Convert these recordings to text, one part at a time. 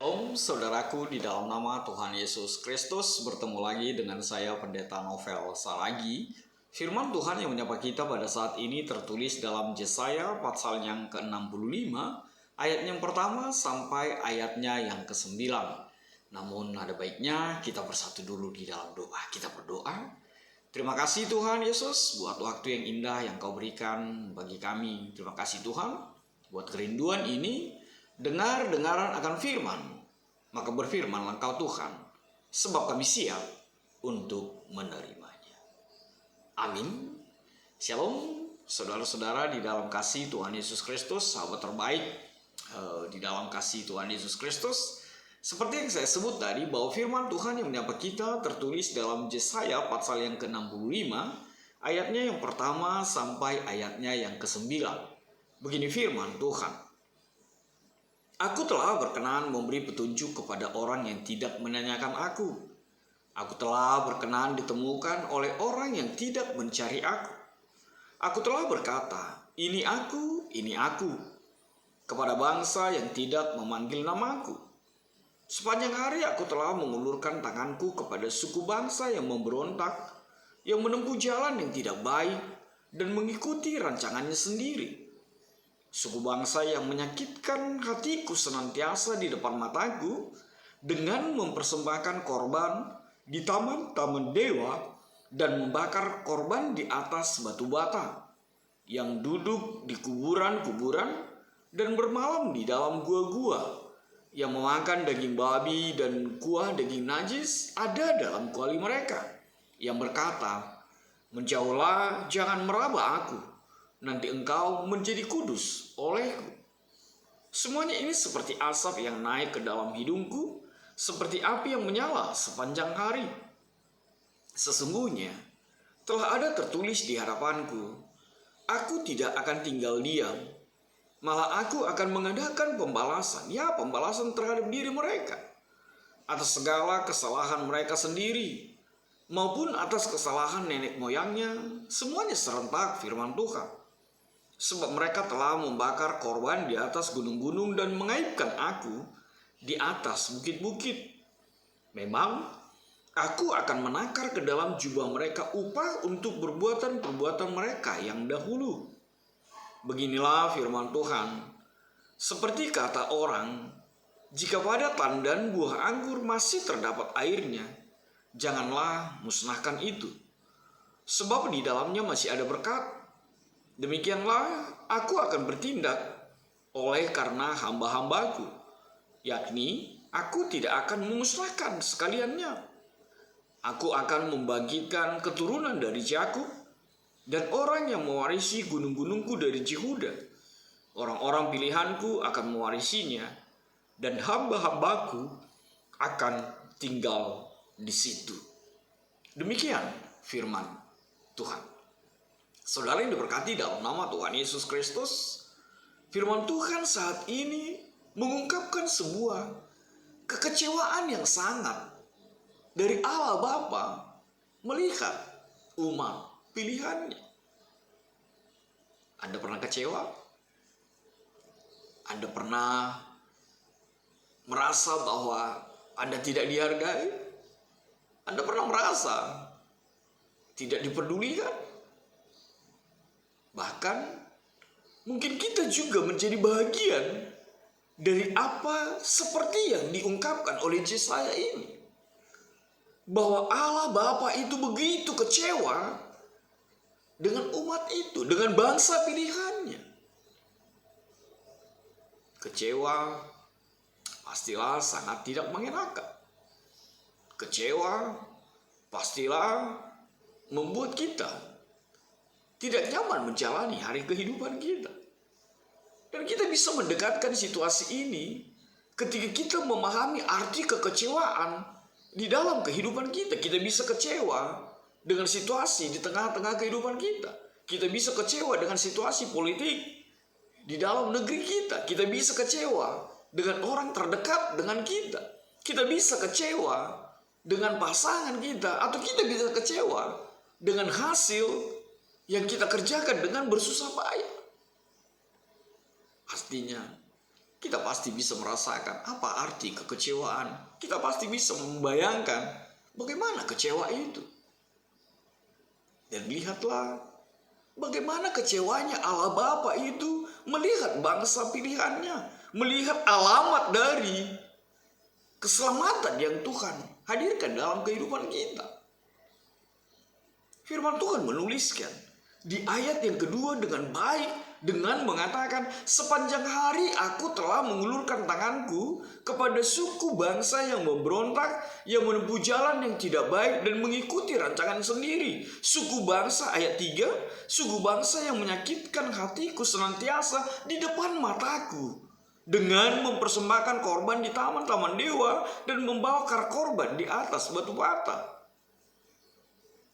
Om, saudaraku di dalam nama Tuhan Yesus Kristus, bertemu lagi dengan saya Pendeta Novel Saragi. Firman Tuhan yang menyapa kita pada saat ini tertulis dalam Yesaya pasal yang ke-65, ayat yang pertama sampai ayatnya yang ke-9. Namun ada baiknya kita bersatu dulu di dalam doa. Kita berdoa. Terima kasih Tuhan Yesus buat waktu yang indah yang Kau berikan bagi kami. Terima kasih Tuhan buat kerinduan ini. Dengar-dengaran akan firman, maka berfirmanlah Engkau Tuhan, sebab kami siap untuk menerimanya. Amin. Shalom, saudara-saudara di dalam kasih Tuhan Yesus Kristus, sahabat terbaik di dalam kasih Tuhan Yesus Kristus. Seperti yang saya sebut tadi, bahwa firman Tuhan yang menyapa kita tertulis dalam Yesaya pasal yang ke-65, ayatnya yang pertama sampai ayatnya yang ke-9. Begini firman Tuhan. Aku telah berkenan memberi petunjuk kepada orang yang tidak menanyakan aku. Aku telah berkenan ditemukan oleh orang yang tidak mencari aku. Aku telah berkata, ini aku, kepada bangsa yang tidak memanggil namaku. Sepanjang hari aku telah mengulurkan tanganku kepada suku bangsa yang memberontak, yang menempuh jalan yang tidak baik, dan mengikuti rancangannya sendiri. Suku bangsa yang menyakitkan hatiku senantiasa di depan mataku dengan mempersembahkan korban di taman-taman dewa dan membakar korban di atas batu bata, yang duduk di kuburan-kuburan dan bermalam di dalam gua-gua, yang memakan daging babi dan kuah daging najis ada dalam kuali mereka, yang berkata, menjauhlah, jangan meraba aku. Nanti engkau menjadi kudus olehku. Semuanya ini seperti asap yang naik ke dalam hidungku, seperti api yang menyala sepanjang hari. Sesungguhnya telah ada tertulis di hadapanku, aku tidak akan tinggal diam, malah aku akan mengadakan pembalasan, pembalasan terhadap diri mereka, atas segala kesalahan mereka sendiri, maupun atas kesalahan nenek moyangnya, semuanya serentak firman Tuhan. Sebab mereka telah membakar korban di atas gunung-gunung dan mengaibkan aku di atas bukit-bukit. Memang aku akan menakar ke dalam jubah mereka upah untuk perbuatan-perbuatan mereka yang dahulu. Beginilah firman Tuhan. Seperti kata orang, jika pada tandan buah anggur masih terdapat airnya, janganlah musnahkan itu, sebab di dalamnya masih ada berkat. Demikianlah aku akan bertindak oleh karena hamba-hambaku, yakni aku tidak akan memusnahkan sekaliannya. Aku akan membangkitkan keturunan dari Yakub dan orang yang mewarisi gunung-gunungku dari Yehuda. Orang-orang pilihanku akan mewarisinya dan hamba-hambaku akan tinggal di situ. Demikian firman Tuhan. Saudara yang diberkati dalam nama Tuhan Yesus Kristus, firman Tuhan saat ini mengungkapkan sebuah kekecewaan yang sangat dari Allah Bapa melihat umat pilihannya. Anda pernah kecewa? Anda pernah merasa bahwa Anda tidak dihargai? Anda pernah merasa tidak dipedulikan? Bahkan mungkin kita juga menjadi bagian dari apa seperti yang diungkapkan oleh Yesaya ini. Bahwa Allah Bapa itu begitu kecewa dengan umat itu, dengan bangsa pilihannya. Kecewa pastilah sangat tidak mengenakan. Kecewa pastilah membuat kita tidak nyaman menjalani hari kehidupan kita. Dan kita bisa mendekatkan situasi ini ketika kita memahami arti kekecewaan di dalam kehidupan kita. Kita bisa kecewa dengan situasi di tengah-tengah kehidupan kita. Kita bisa kecewa dengan situasi politik di dalam negeri kita. Kita bisa kecewa dengan orang terdekat dengan kita. Kita bisa kecewa dengan pasangan kita. Atau kita bisa kecewa dengan hasil yang kita kerjakan dengan bersusah payah. Artinya kita pasti bisa merasakan apa arti kekecewaan. Kita pasti bisa membayangkan bagaimana kecewa itu. Dan lihatlah bagaimana kecewanya Allah Bapa itu melihat bangsa pilihannya, melihat alamat dari keselamatan yang Tuhan hadirkan dalam kehidupan kita. Firman Tuhan menuliskan di ayat yang kedua dengan baik, dengan mengatakan, sepanjang hari aku telah mengulurkan tanganku kepada suku bangsa yang memberontak, yang menempuh jalan yang tidak baik dan mengikuti rancangan sendiri. Suku bangsa, ayat 3, suku bangsa yang menyakitkan hatiku senantiasa di depan mataku, dengan mempersembahkan korban di taman-taman dewa dan membawa korban di atas batu bata.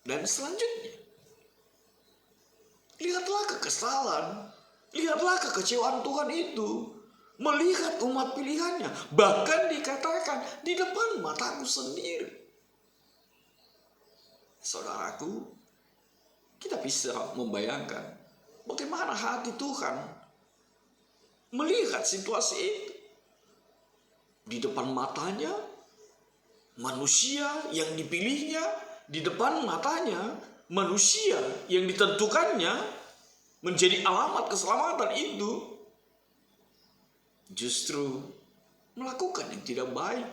Dan selanjutnya, lihatlah kekesalan, lihatlah kekecewaan Tuhan itu melihat umat pilihannya, bahkan dikatakan di depan mataku sendiri. Saudaraku, kita bisa membayangkan bagaimana hati Tuhan melihat situasi itu. Di depan matanya, manusia yang dipilihnya, di depan matanya, manusia yang ditentukannya menjadi alamat keselamatan itu justru melakukan yang tidak baik,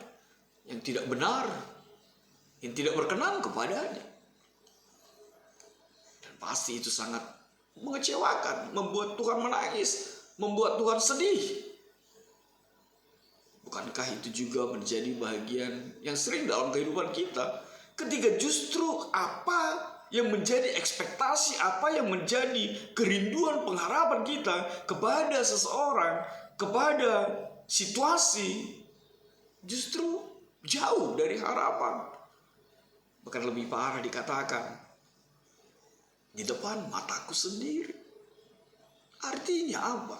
yang tidak benar, yang tidak berkenan kepadanya. Dan pasti itu sangat mengecewakan, membuat Tuhan menangis, membuat Tuhan sedih. Bukankah itu juga menjadi bagian yang sering dalam kehidupan kita, ketika justru apa yang menjadi ekspektasi, apa yang menjadi kerinduan pengharapan kita kepada seseorang, kepada situasi, justru jauh dari harapan. Bahkan lebih parah dikatakan, di depan mataku sendiri. Artinya apa?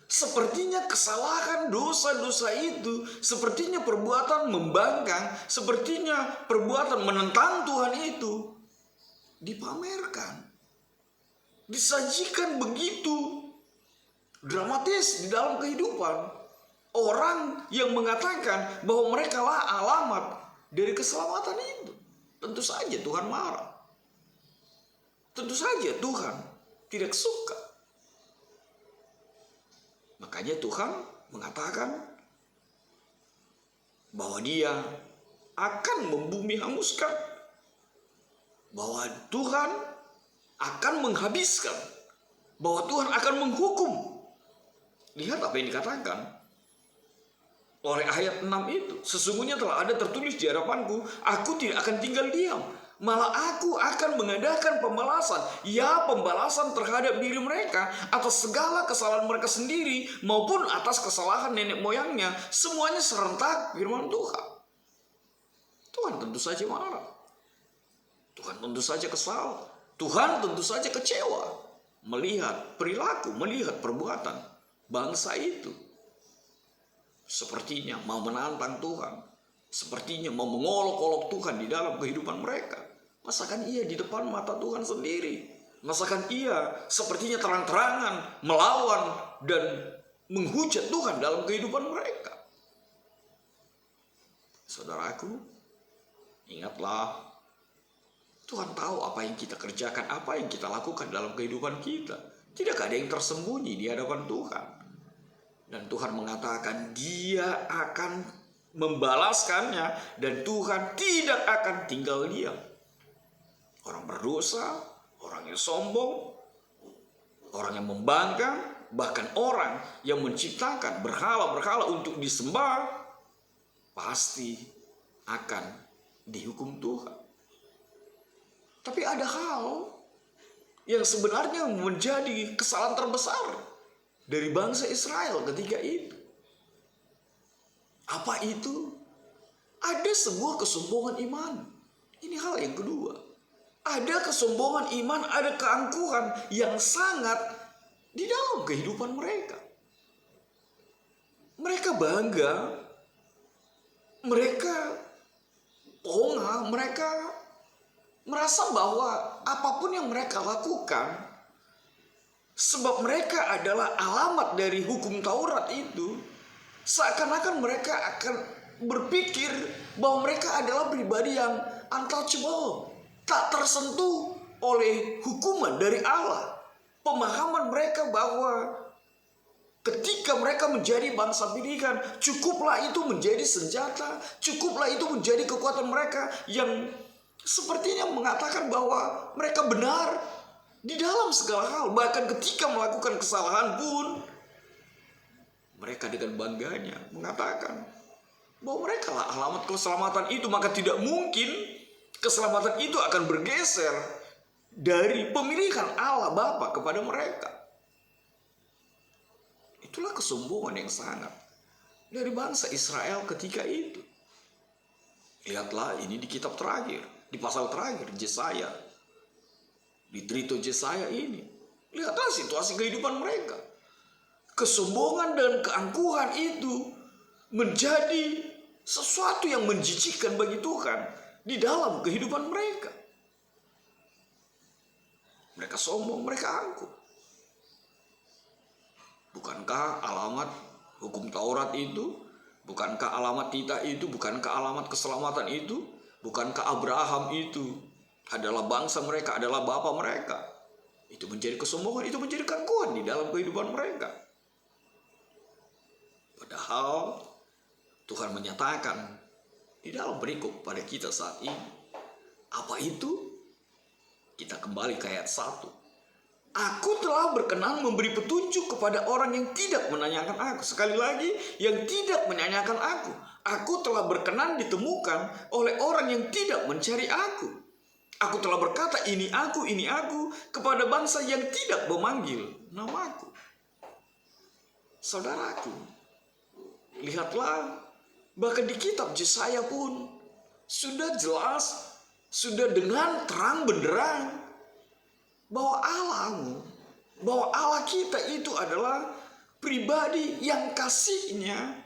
Sepertinya kesalahan dosa-dosa itu, sepertinya perbuatan membangkang, sepertinya perbuatan menentang Tuhan itu dipamerkan, disajikan begitu dramatis di dalam kehidupan orang yang mengatakan bahwa mereka lah alamat dari keselamatan itu. Tentu saja Tuhan marah. Tentu saja Tuhan tidak suka. Makanya Tuhan mengatakan bahwa Dia akan membumi hanguskan, bahwa Tuhan akan menghabiskan, bahwa Tuhan akan menghukum. Lihat apa yang dikatakan oleh ayat 6 itu. Sesungguhnya telah ada tertulis di hadapanku, aku tidak akan tinggal diam, malah aku akan mengadakan pembalasan. Ya, pembalasan terhadap diri mereka atas segala kesalahan mereka sendiri maupun atas kesalahan nenek moyangnya. Semuanya serentak firman Tuhan. Tuhan tentu saja marah. Tuhan tentu saja kesal. Tuhan tentu saja kecewa melihat perilaku, melihat perbuatan bangsa itu. Sepertinya mau menantang Tuhan, sepertinya mau mengolok-olok Tuhan di dalam kehidupan mereka. Masakan ia di depan mata Tuhan sendiri? Masakan ia sepertinya terang-terangan melawan dan menghujat Tuhan dalam kehidupan mereka? Saudaraku, ingatlah, Tuhan tahu apa yang kita kerjakan, apa yang kita lakukan dalam kehidupan kita. Tidak ada yang tersembunyi di hadapan Tuhan. Dan Tuhan mengatakan Dia akan membalaskannya, dan Tuhan tidak akan tinggal diam. Orang berdosa, orang yang sombong, orang yang membangkang, bahkan orang yang menciptakan berhala-berhala untuk disembah, pasti akan dihukum Tuhan. Tapi ada hal yang sebenarnya menjadi kesalahan terbesar dari bangsa Israel ketika itu. Apa itu? Ada sebuah kesombongan iman. Ini hal yang kedua. Ada kesombongan iman, ada keangkuhan yang sangat di dalam kehidupan mereka. Mereka bangga, mereka bongkar, mereka merasa bahwa apapun yang mereka lakukan, sebab mereka adalah alamat dari hukum Taurat itu, Seakan-akan mereka akan berpikir bahwa mereka adalah pribadi yang untouchable, tak tersentuh oleh hukuman dari Allah. Pemahaman mereka bahwa ketika mereka menjadi bangsa pilihan, cukuplah itu menjadi senjata, cukuplah itu menjadi kekuatan mereka yang sepertinya mengatakan bahwa mereka benar di dalam segala hal. Bahkan ketika melakukan kesalahan pun, mereka dengan bangganya mengatakan bahwa mereka lah alamat keselamatan itu. Maka tidak mungkin keselamatan itu akan bergeser dari pemilihan Allah Bapa kepada mereka. Itulah kesombongan yang sangat dari bangsa Israel ketika itu. Lihatlah ini di kitab terakhir, di pasal terakhir, Yesaya. Di Trito Yesaya ini. Lihatlah situasi kehidupan mereka. Kesombongan dan keangkuhan itu menjadi sesuatu yang menjijikkan bagi Tuhan di dalam kehidupan mereka. Mereka sombong, mereka angkuh. Bukankah alamat hukum Taurat itu? Bukankah alamat kita itu? Bukankah alamat keselamatan itu? Bukankah Abraham itu adalah bangsa mereka, adalah bapa mereka? Itu menjadi kesombongan, itu menjadi keangkuhan di dalam kehidupan mereka. Padahal Tuhan menyatakan di dalam berikut pada kita saat ini. Apa itu? Kita kembali ke ayat 1. Aku telah berkenan memberi petunjuk kepada orang yang tidak menanyakan aku. Sekali lagi, yang tidak menanyakan aku. Aku telah berkenan ditemukan oleh orang yang tidak mencari aku. Aku telah berkata ini aku kepada bangsa yang tidak memanggil namaku. Saudaraku, lihatlah, bahkan di kitab Yesaya pun sudah jelas, sudah dengan terang benderang bahwa Allah kita itu adalah pribadi yang kasihnya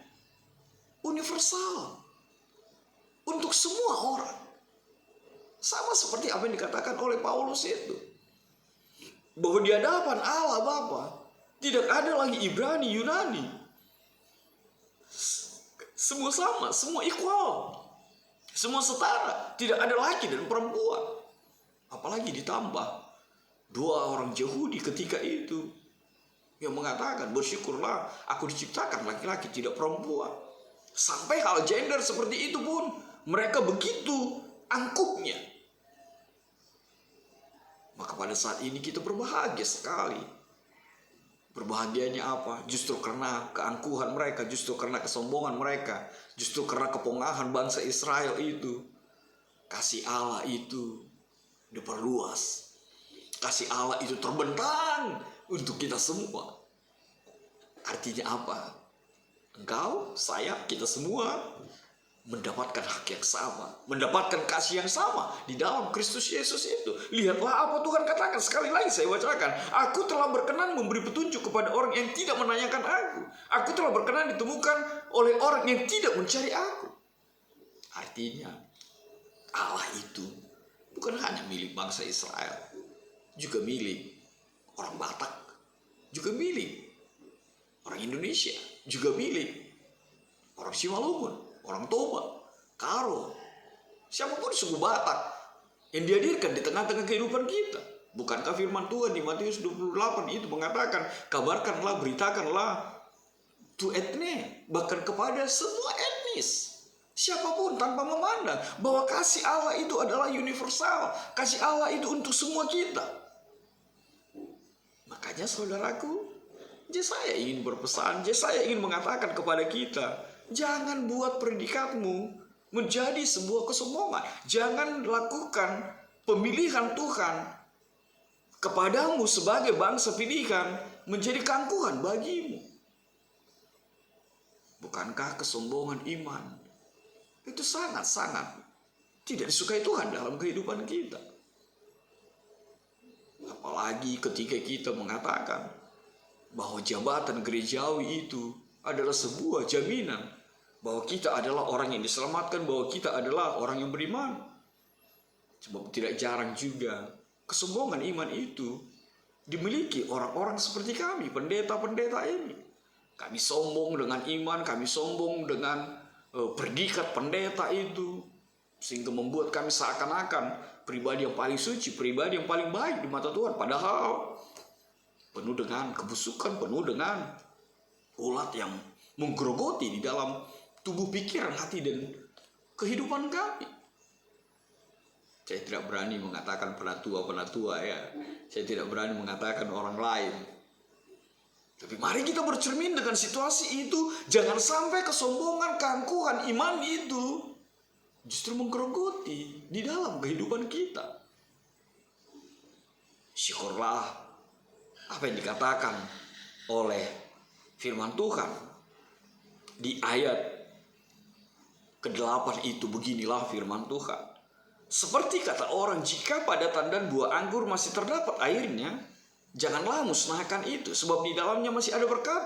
universal untuk semua orang. Sama seperti apa yang dikatakan oleh Paulus itu, bahwa di hadapan Allah Bapa tidak ada lagi Ibrani, Yunani, semua sama, semua equal, semua setara, tidak ada laki dan perempuan. Apalagi ditambah dua orang Yahudi ketika itu yang mengatakan, bersyukurlah aku diciptakan laki-laki tidak perempuan. Sampai hal gender seperti itu pun mereka begitu angkuhnya. Maka pada saat ini kita berbahagia sekali. Berbahagianya apa? Justru karena keangkuhan mereka, justru karena kesombongan mereka, justru karena kepongahan bangsa Israel itu, kasih Allah itu diperluas. Kasih Allah itu terbentang untuk kita semua. Artinya apa? Engkau, saya, kita semua mendapatkan hak yang sama, mendapatkan kasih yang sama di dalam Kristus Yesus itu. Lihatlah apa Tuhan katakan. Sekali lagi saya bacakan. Aku telah berkenan memberi petunjuk kepada orang yang tidak menanyakan aku. Aku telah berkenan ditemukan oleh orang yang tidak mencari aku. Artinya Allah itu bukan hanya milik bangsa Israel, juga milik orang Batak, juga milik orang Indonesia, juga milik orang Simalungun, orang Toba, Karo, siapapun suku Batak yang dihadirkan di tengah-tengah kehidupan kita. Bukankah firman Tuhan di Matius 28 itu mengatakan, kabarkanlah, beritakanlah tu etne, bahkan kepada semua etnis, siapapun tanpa memandang, bahwa kasih Allah itu adalah universal, kasih Allah itu untuk semua kita. Makanya saudaraku, Yesaya ingin berpesan, Yesaya ingin mengatakan kepada kita, jangan buat predikatmu menjadi sebuah kesombongan. Jangan lakukan pemilihan Tuhan kepadamu sebagai bangsa pilihan menjadi keangkuhan bagimu. Bukankah kesombongan iman itu sangat-sangat tidak disukai Tuhan dalam kehidupan kita? Apalagi ketika kita mengatakan bahwa jabatan gerejawi itu adalah sebuah jaminan bahwa kita adalah orang yang diselamatkan, bahwa kita adalah orang yang beriman. Sebab tidak jarang juga kesombongan iman itu dimiliki orang-orang seperti kami, pendeta-pendeta ini. Kami sombong dengan iman, kami sombong dengan predikat pendeta itu, sehingga membuat kami seakan-akan pribadi yang paling suci, pribadi yang paling baik di mata Tuhan. Padahal penuh dengan kebusukan, penuh dengan ulat yang menggerogoti di dalam tubuh, pikiran, hati, dan kehidupan kami. Saya tidak berani mengatakan penatua ya. Saya tidak berani mengatakan orang lain. Tapi mari kita bercermin dengan situasi itu. Jangan sampai kesombongan, keangkuhan iman itu justru menggerogoti di dalam kehidupan kita. Syukurlah apa yang dikatakan oleh firman Tuhan di ayat ke-8 itu. Beginilah firman Tuhan. Seperti kata orang, jika pada tandan buah anggur masih terdapat airnya, janganlah musnahkan itu, sebab di dalamnya masih ada berkat.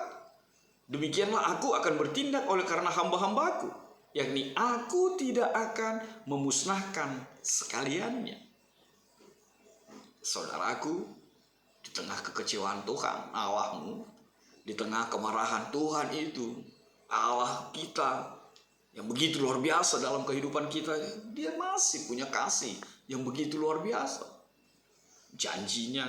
Demikianlah aku akan bertindak oleh karena hamba-hambaku, yakni aku tidak akan memusnahkan sekaliannya. Saudaraku, di tengah kekecewaan Tuhan Allahmu, di tengah kemarahan Tuhan itu, Allah kita yang begitu luar biasa dalam kehidupan kita, dia masih punya kasih yang begitu luar biasa. Janjinya,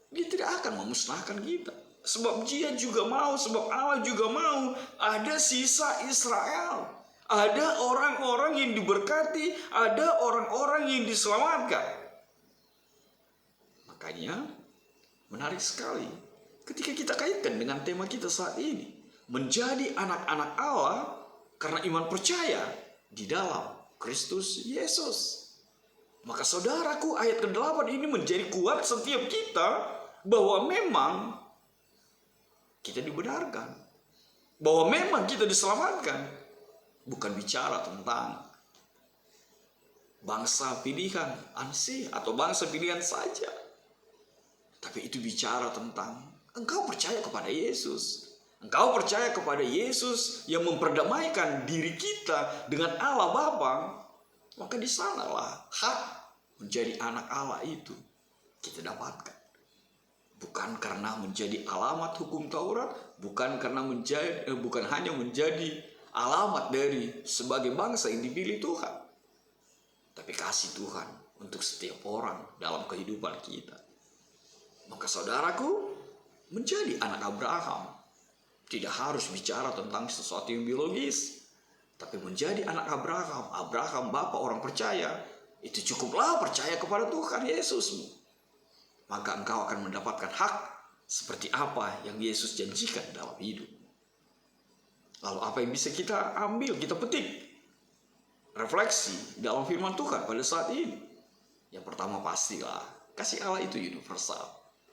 dia tidak akan memusnahkan kita. Sebab dia juga mau, sebab Allah juga mau ada sisa Israel. Ada orang-orang yang diberkati, ada orang-orang yang diselamatkan. Makanya menarik sekali ketika kita kaitkan dengan tema kita saat ini. Menjadi anak-anak Allah karena iman percaya di dalam Kristus Yesus. Maka saudaraku, ayat ke-8 ini menjadi kuat setiap kita bahwa memang kita dibenarkan, bahwa memang kita diselamatkan. Bukan bicara tentang bangsa pilihan ansih atau bangsa pilihan saja, tapi itu bicara tentang engkau percaya kepada Yesus. Engkau percaya kepada Yesus yang memperdamaikan diri kita dengan Allah Bapa, maka di sanalah hak menjadi anak Allah itu kita dapatkan. Bukan karena menjadi alamat hukum Taurat, bukan hanya menjadi alamat dari sebagai bangsa yang dipilih Tuhan, tapi kasih Tuhan untuk setiap orang dalam kehidupan kita. Maka saudaraku, menjadi anak Abraham tidak harus bicara tentang sesuatu yang biologis, tapi menjadi anak Abraham bapa orang percaya, itu cukuplah percaya kepada Tuhan Yesusmu. Maka engkau akan mendapatkan hak seperti apa yang Yesus janjikan dalam hidup. Lalu apa yang bisa kita ambil, kita petik, refleksi dalam firman Tuhan pada saat ini? Yang pertama pastilah, kasih Allah itu universal.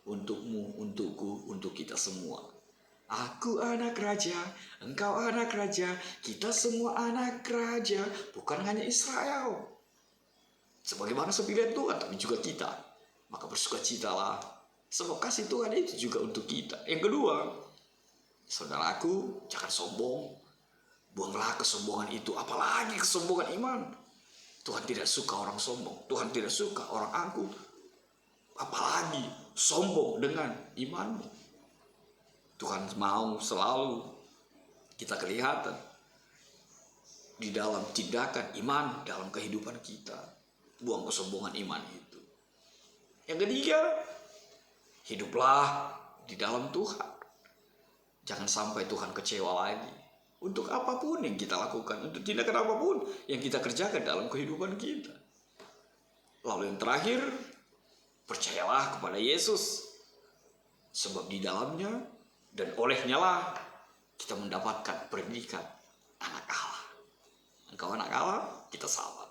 Untukmu, untukku, untuk kita semua. Aku anak raja, engkau anak raja, kita semua anak raja, bukan hanya Israel. Sebagai bangsa pilihan Tuhan, tapi juga kita. Maka bersukacitalah, sebab kasih Tuhan itu juga untuk kita. Yang kedua, saudaraku, jangan sombong. Buanglah kesombongan itu, apalagi kesombongan iman. Tuhan tidak suka orang sombong, Tuhan tidak suka orang angkuh. Apalagi sombong dengan imanmu. Tuhan mau selalu kita kelihatan di dalam tindakan iman dalam kehidupan kita. Buang kesombongan iman itu. Yang ketiga, hiduplah di dalam Tuhan. Jangan sampai Tuhan kecewa lagi. Untuk apapun yang kita lakukan, untuk tindakan apapun yang kita kerjakan dalam kehidupan kita. Lalu yang terakhir, percayalah kepada Yesus. Sebab di dalamnya dan olehnya lah kita mendapatkan predikat anak Allah. Engkau anak Allah, kita sama.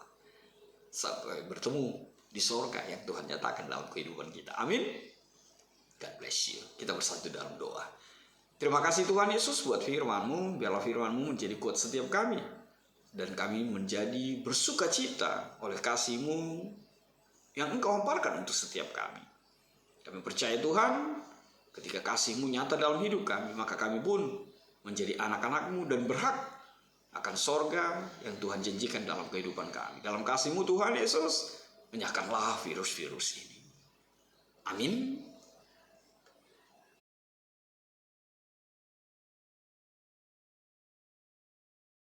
Sampai bertemu di surga yang Tuhan nyatakan dalam kehidupan kita. Amin. God bless you. Kita bersatu dalam doa. Terima kasih Tuhan Yesus buat firman-Mu. Biarlah firman-Mu menjadi kuat setiap kami. Dan kami menjadi bersuka cita oleh kasih-Mu yang Engkau hamparkan untuk setiap kami. Kami percaya Tuhan, ketika kasih-Mu nyata dalam hidup kami, maka kami pun menjadi anak-anak-Mu dan berhak akan sorga yang Tuhan janjikan dalam kehidupan kami. Dalam kasih-Mu Tuhan Yesus, menyahkanlah virus-virus ini. Amin.